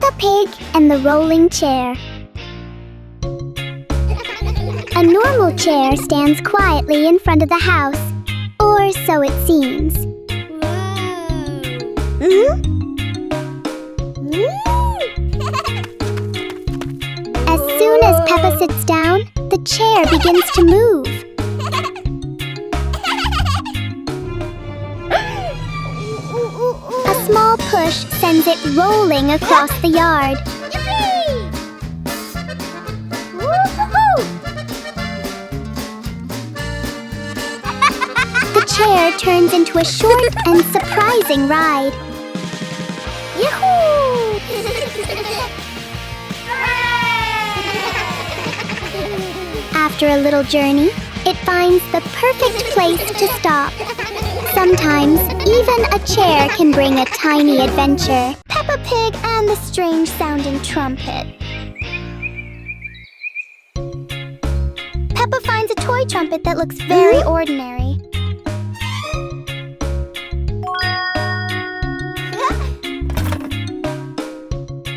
Peppa Pig and the rolling chair. A normal chair stands quietly in front of the house, or so it seems. As soon as Peppa sits down, the chair begins to move. A small push sends it rolling across the yard. The chair turns into a short and surprising ride. Yahoo! After a little journey, it finds the perfect place to stop. Sometimes, even a chair can bring a tiny adventure. Peppa Pig and the strange-sounding trumpet. Peppa finds a toy trumpet that looks very ordinary.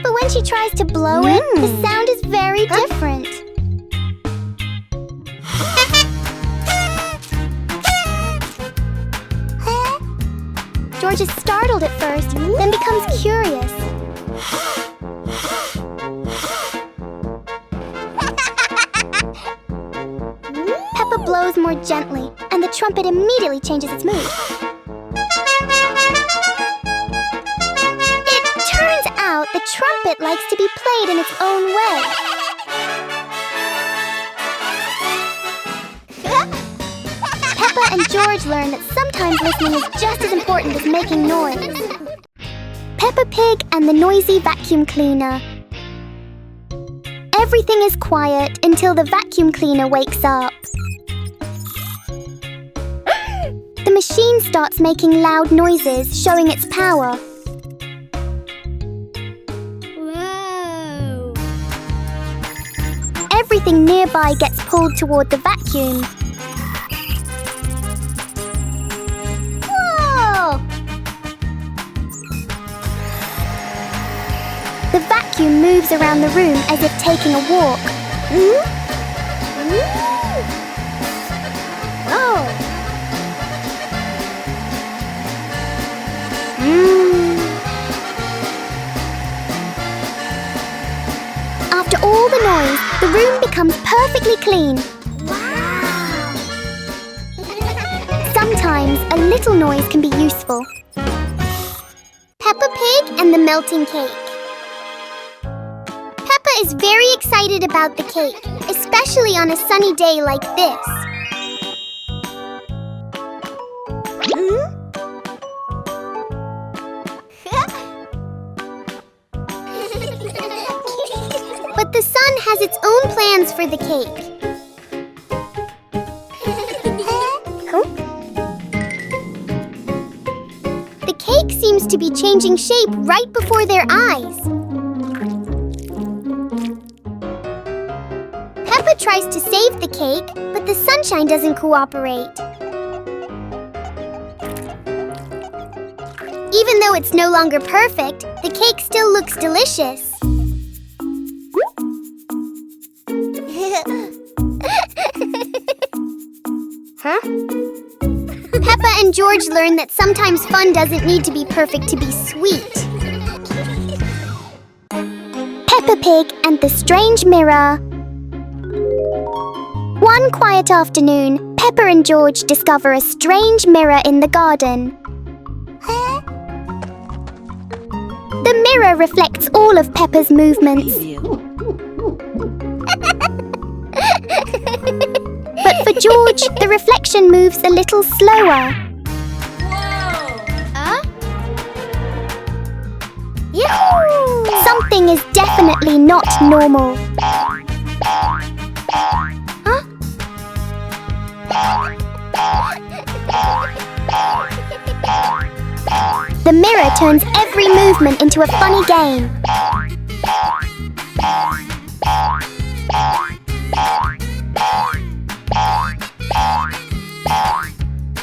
But when she tries to blow it, the sound is very different. George is startled at first, then becomes curious. Peppa blows more gently, and the trumpet immediately changes its mood. It turns out the trumpet likes to be played in its own way. Peppa and George learn that sometimes listening is just as important as making noise. Peppa Pig and the noisy vacuum cleaner. Everything is quiet until the vacuum cleaner wakes up. The machine starts making loud noises, showing its power. Whoa! Everything nearby gets pulled toward the vacuum. The vacuum moves around the room as if taking a walk. After all the noise, the room becomes perfectly clean. Wow! Sometimes a little noise can be useful. Peppa Pig and the melting cake. Peppa is very excited about the cake, especially on a sunny day like this. But the sun has its own plans for the cake. The cake seems to be changing shape right before their eyes. Peppa tries to save the cake, but the sunshine doesn't cooperate. Even though it's no longer perfect, the cake still looks delicious. Peppa and George learn that sometimes fun doesn't need to be perfect to be sweet. Peppa Pig and the strange mirror. One quiet afternoon, Peppa and George discover a strange mirror in the garden. The mirror reflects all of Peppa's movements. But for George, the reflection moves a little slower. Something is definitely not normal. The mirror turns every movement into a funny game.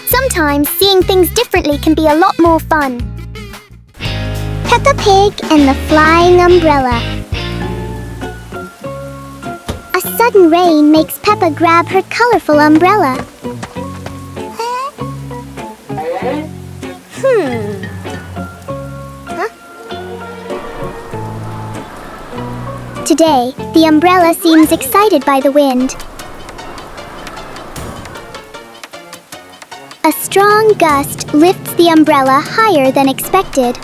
Sometimes seeing things differently can be a lot more fun. Peppa Pig and the Flying Umbrella. A sudden rain makes Peppa grab her colorful umbrella. Today, the umbrella seems excited by the wind. A strong gust lifts the umbrella higher than expected.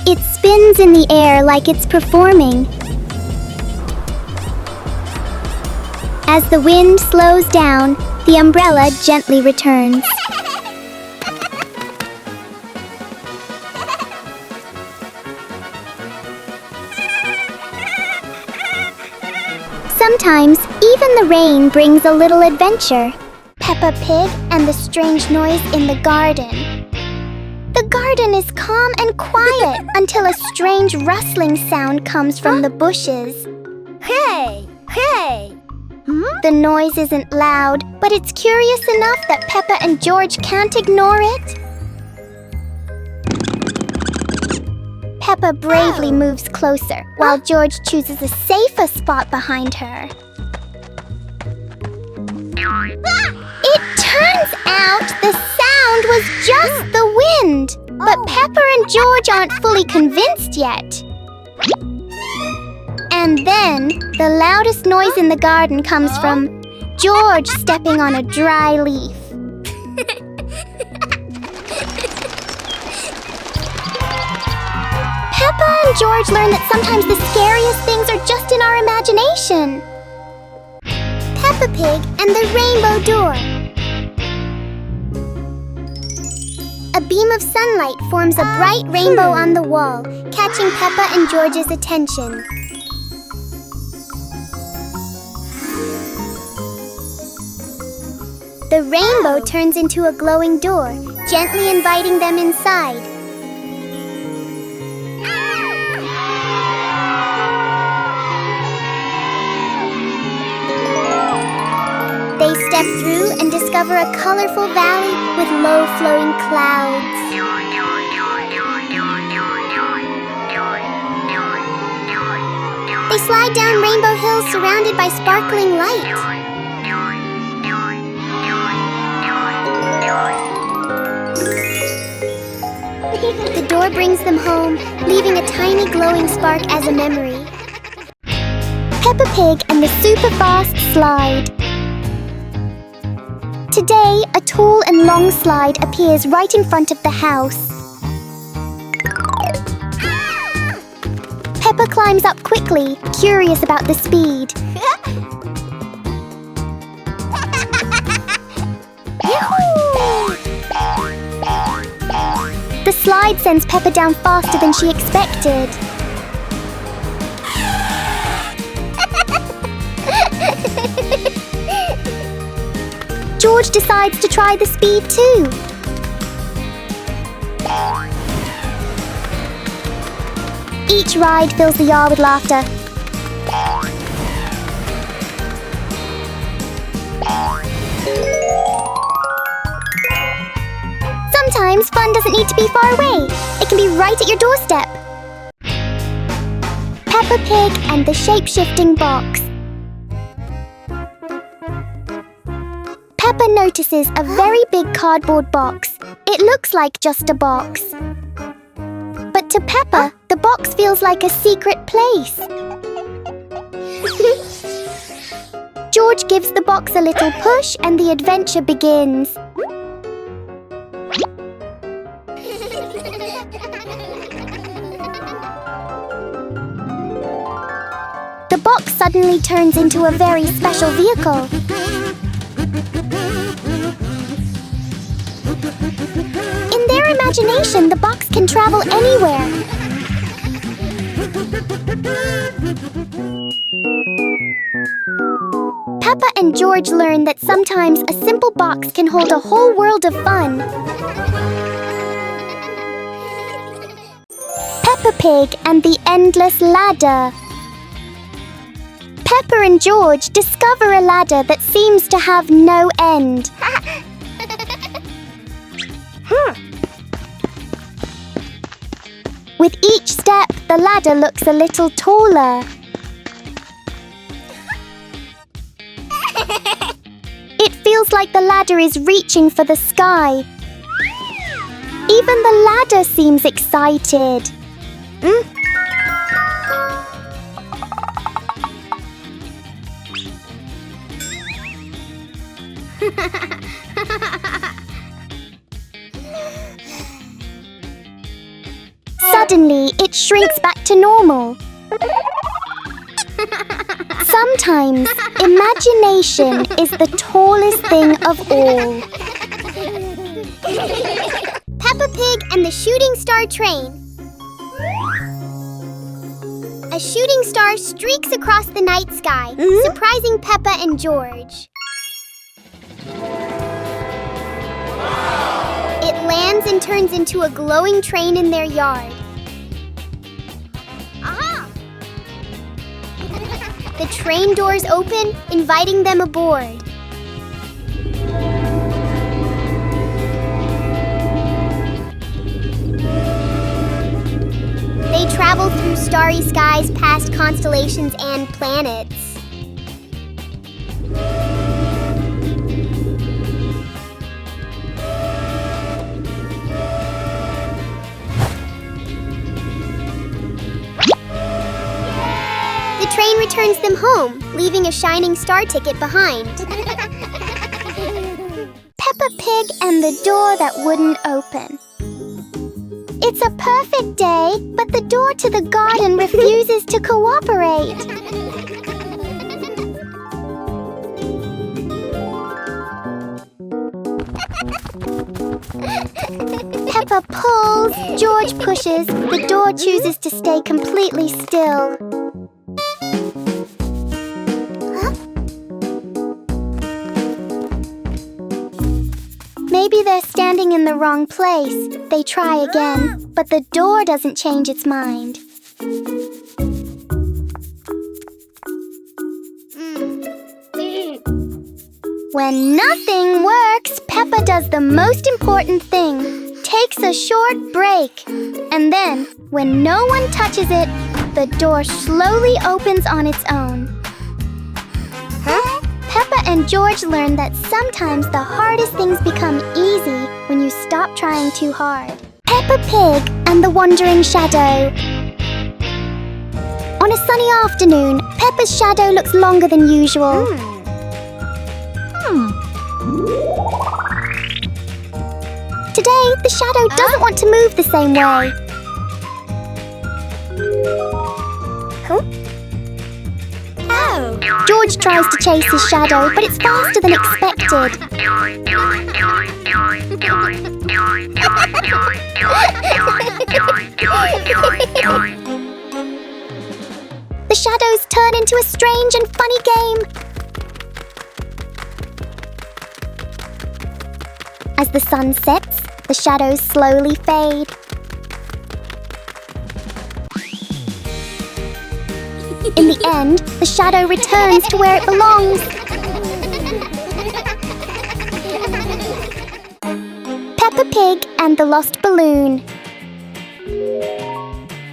It spins in the air like it's performing. As the wind slows down, the umbrella gently returns. Sometimes, even the rain brings a little adventure. Peppa Pig and the strange noise in the garden. The garden is calm and quiet until a strange rustling sound comes from the bushes. Hey! Hey! The noise isn't loud, but it's curious enough that Peppa and George can't ignore it. Peppa bravely moves closer, while George chooses a safer spot behind her. It turns out the sound was just the wind, but Peppa and George aren't fully convinced yet. And then, the loudest noise in the garden comes from George stepping on a dry leaf. Peppa and George learn that sometimes the scariest things are just in our imagination. Peppa Pig and the Rainbow Door. A beam of sunlight forms a bright rainbow on the wall, catching Peppa and George's attention. The rainbow turns into a glowing door, gently inviting them inside. They step through and discover a colorful valley with low-flowing clouds. They slide down Rainbow Hill surrounded by sparkling light. The door brings them home, leaving a tiny glowing spark as a memory. Peppa Pig and the super-fast slide. Today, a tall and long slide appears right in front of the house. Peppa climbs up quickly, curious about the speed. The slide sends Peppa down faster than she expected. George decides to try the speed too. Each ride fills the yard with laughter. Sometimes fun doesn't need to be far away. It can be right at your doorstep. Peppa Pig and the shape-shifting box. Peppa notices a very big cardboard box. It looks like just a box. But to Peppa, the box feels like a secret place. George gives the box a little push and the adventure begins. The box suddenly turns into a very special vehicle. In their imagination, the box can travel anywhere. Peppa and George learn that sometimes a simple box can hold a whole world of fun. Peppa Pig and the Endless Ladder. Peppa and George discover a ladder that seems to have no end. With each step, the ladder looks a little taller. It feels like the ladder is reaching for the sky. Even the ladder seems excited. Suddenly, it shrinks back to normal. Sometimes, imagination is the tallest thing of all. Peppa Pig and the Shooting Star Train. A shooting star streaks across the night sky, surprising Peppa and George. It lands and turns into a glowing train in their yard. The train doors open, inviting them aboard. They travel through starry skies past constellations and planets. The train returns them home, leaving a shining star ticket behind. Peppa Pig and the door that wouldn't open. It's a perfect day, but the door to the garden refuses to cooperate. Peppa pulls, George pushes, the door chooses to stay completely still. Maybe they're standing in the wrong place. They try again, but the door doesn't change its mind. When nothing works, Peppa does the most important thing. Takes a short break. And then, when no one touches it, the door slowly opens on its own. Peppa and George learn that sometimes the hardest things become easy when you stop trying too hard. Peppa Pig and the Wandering Shadow. On a sunny afternoon, Peppa's shadow looks longer than usual. Today, the shadow doesn't want to move the same way. George tries to chase his shadow, but it's faster than expected. The shadows turn into a strange and funny game. As the sun sets, the shadows slowly fade. In the end, the shadow returns to where it belongs. Peppa Pig and the Lost Balloon.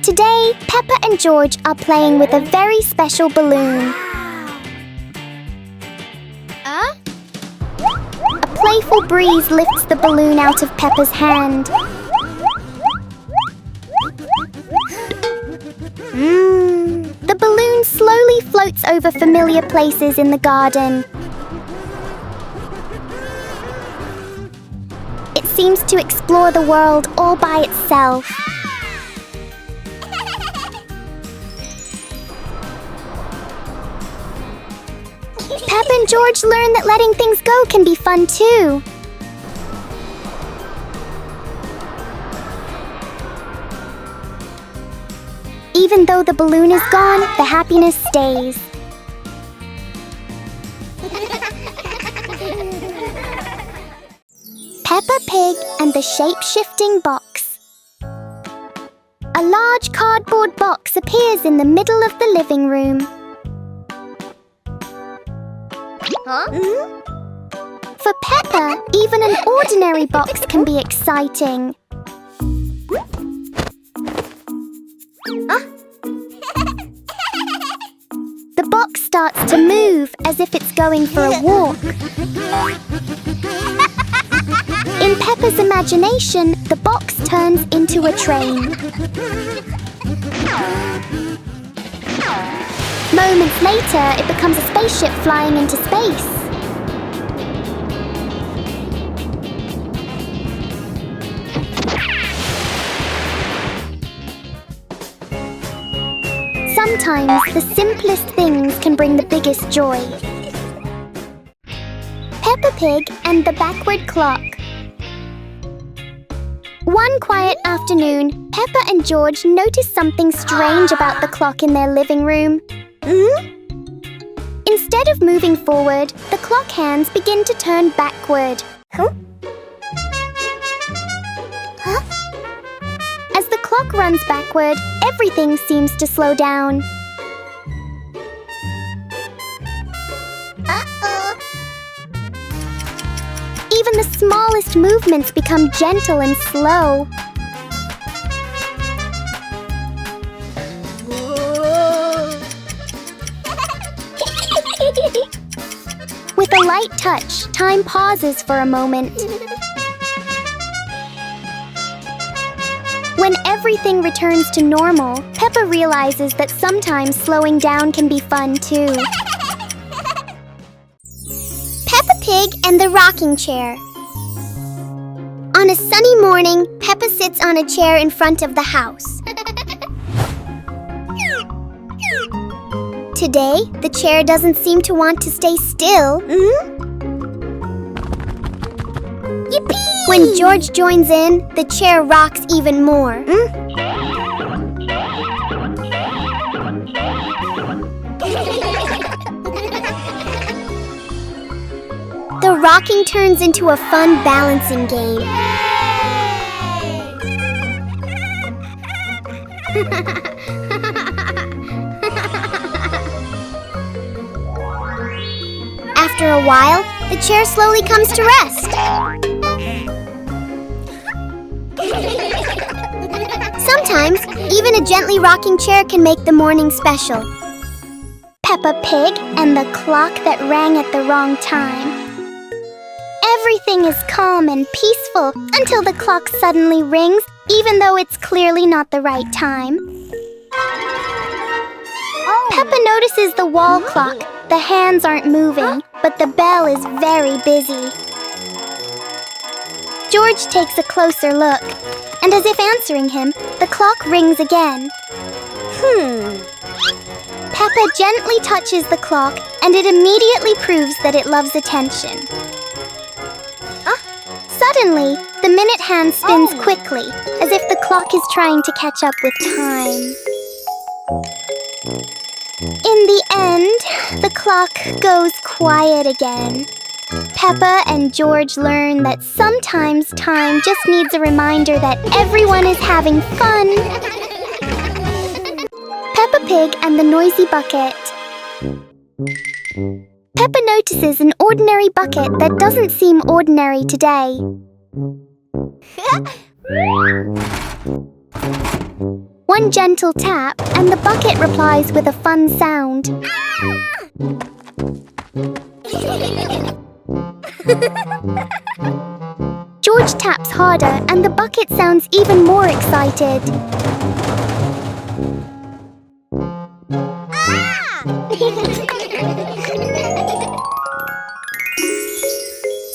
Today, Peppa and George are playing with a very special balloon. A playful breeze lifts the balloon out of Peppa's hand. The balloon slowly floats over familiar places in the garden. It seems to explore the world all by itself. Peppa and George learn that letting things go can be fun too. Even though the balloon is gone, the happiness stays. Peppa Pig and the Shape-Shifting Box. A large cardboard box appears in the middle of the living room. For Peppa, even an ordinary box can be exciting. starts to move as if it's going for a walk. In Peppa's imagination, the box turns into a train. Moments later, it becomes a spaceship flying into space. Sometimes the simplest things can bring the biggest joy. Peppa Pig and the backward clock. One quiet afternoon, Peppa and George noticed something strange about the clock in their living room. Instead of moving forward, the clock hands begin to turn backward. As the clock runs backward, everything seems to slow down. Even the smallest movements become gentle and slow. With a light touch, time pauses for a moment. When everything returns to normal, Peppa realizes that sometimes slowing down can be fun too. Peppa Pig and the rocking chair. On a sunny morning, Peppa sits on a chair in front of the house. Today, the chair doesn't seem to want to stay still. Yippee! When George joins in, the chair rocks even more. The rocking turns into a fun balancing game. After a while, the chair slowly comes to rest. Sometimes, even a gently rocking chair can make the morning special. Peppa Pig and the clock that rang at the wrong time. Everything is calm and peaceful until the clock suddenly rings, even though it's clearly not the right time. Peppa notices the wall clock. The hands aren't moving, but the bell is very busy. George takes a closer look, and as if answering him, the clock rings again. Peppa gently touches the clock, and it immediately proves that it loves attention. Suddenly, the minute hand spins quickly, as if the clock is trying to catch up with time. In the end, the clock goes quiet again. Peppa and George learn that sometimes time just needs a reminder that everyone is having fun. Peppa Pig and the noisy bucket. Peppa notices an ordinary bucket that doesn't seem ordinary today. One gentle tap, and the bucket replies with a fun sound. George taps harder, and the bucket sounds even more excited.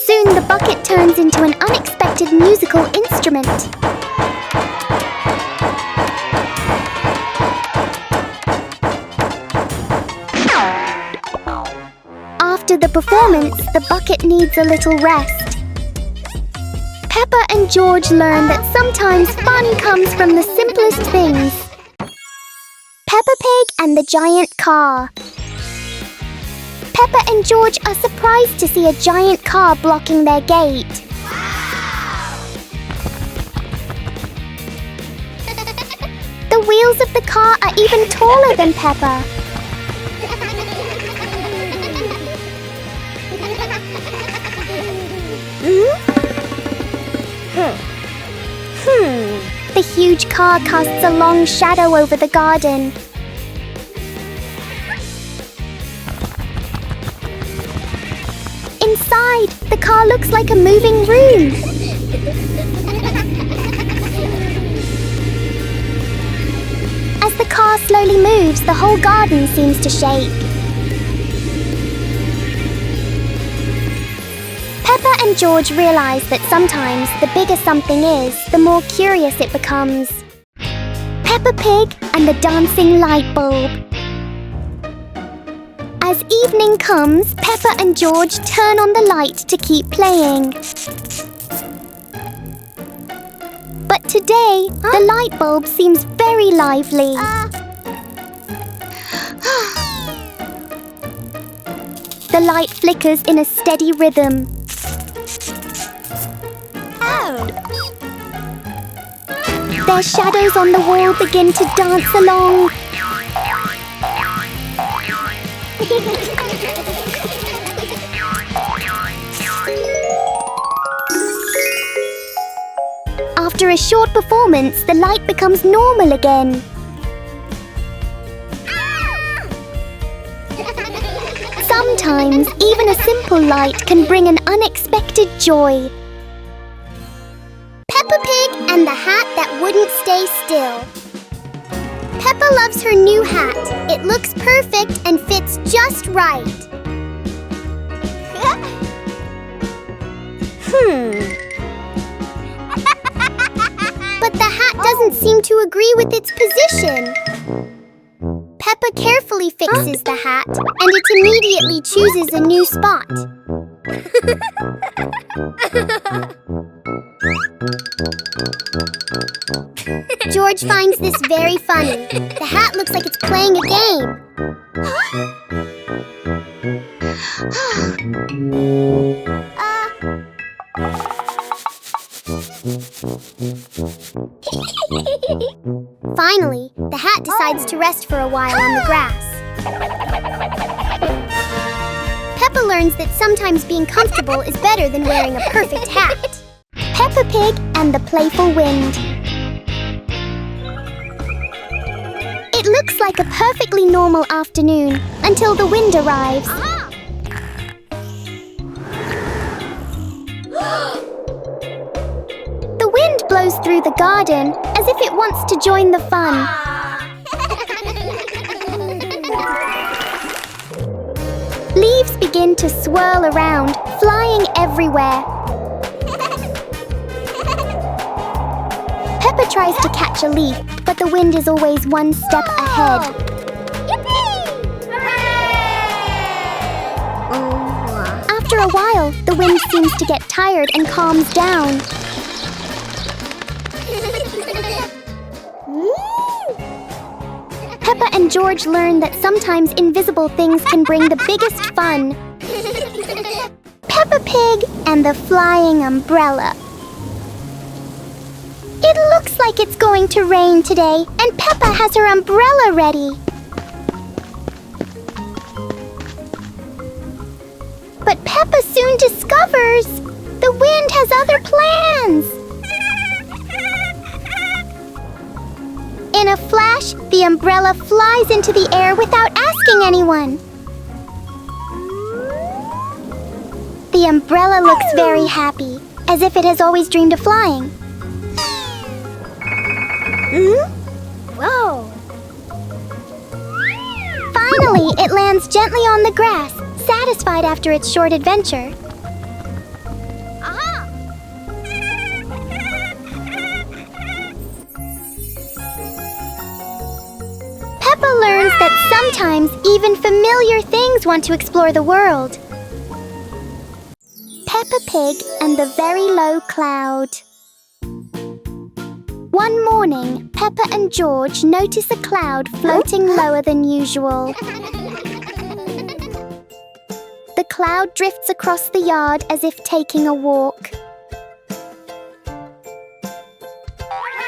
Soon the bucket turns into an unexpected musical instrument. After the performance, the bucket needs a little rest. Peppa and George learn that sometimes fun comes from the simplest things. Peppa Pig and the giant car. Peppa and George are surprised to see a giant car blocking their gate. The wheels of the car are even taller than Peppa. The huge car casts a long shadow over the garden. inside. The car looks like a moving room. As the car slowly moves, the whole garden seems to shake. Peppa and George realize that sometimes the bigger something is, the more curious it becomes. Peppa Pig and the dancing light bulb. As evening comes, Peppa and George turn on the light to keep playing. But today, the light bulb seems very lively. The light flickers in a steady rhythm. Their shadows on the wall begin to dance along. After a short performance, the light becomes normal again. Sometimes, even a simple light can bring an unexpected joy. Peppa Pig and the hat that wouldn't stay still. Peppa loves her new hat. It looks perfect and fits just right. But the hat doesn't seem to agree with its position. Peppa carefully fixes the hat, and it immediately chooses a new spot. George finds this very funny. The hat looks like it's playing a game. Finally, the hat decides to rest for a while on the grass. Peppa learns that sometimes being comfortable is better than wearing a perfect hat. Peppa Pig and the playful wind. It looks like a perfectly normal afternoon until the wind arrives. The wind blows through the garden as if it wants to join the fun. Leaves begin to swirl around, flying everywhere. Peppa tries to catch a leaf, but the wind is always one step ahead. After a while, the wind seems to get tired and calms down. Peppa and George learn that sometimes invisible things can bring the biggest fun. Peppa Pig and the flying umbrella. It looks like it's going to rain today, and Peppa has her umbrella ready. But Peppa soon discovers the wind has other plans. In a flash, the umbrella flies into the air without asking anyone. The umbrella looks very happy, as if it has always dreamed of flying. Whoa! Finally, it lands gently on the grass, satisfied after its short adventure. Peppa learns that sometimes even familiar things want to explore the world. Peppa Pig and the very low cloud. One morning, Peppa and George notice a cloud floating lower than usual. The cloud drifts across the yard as if taking a walk.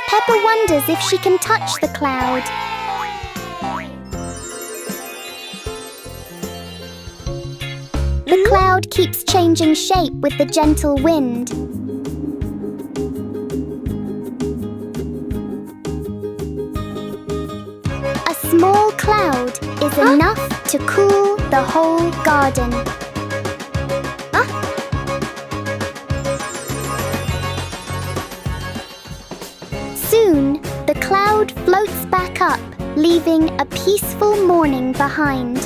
Peppa wonders if she can touch the cloud. The cloud keeps changing shape with the gentle wind. A small cloud is enough to cool the whole garden. Soon, the cloud floats back up, leaving a peaceful morning behind.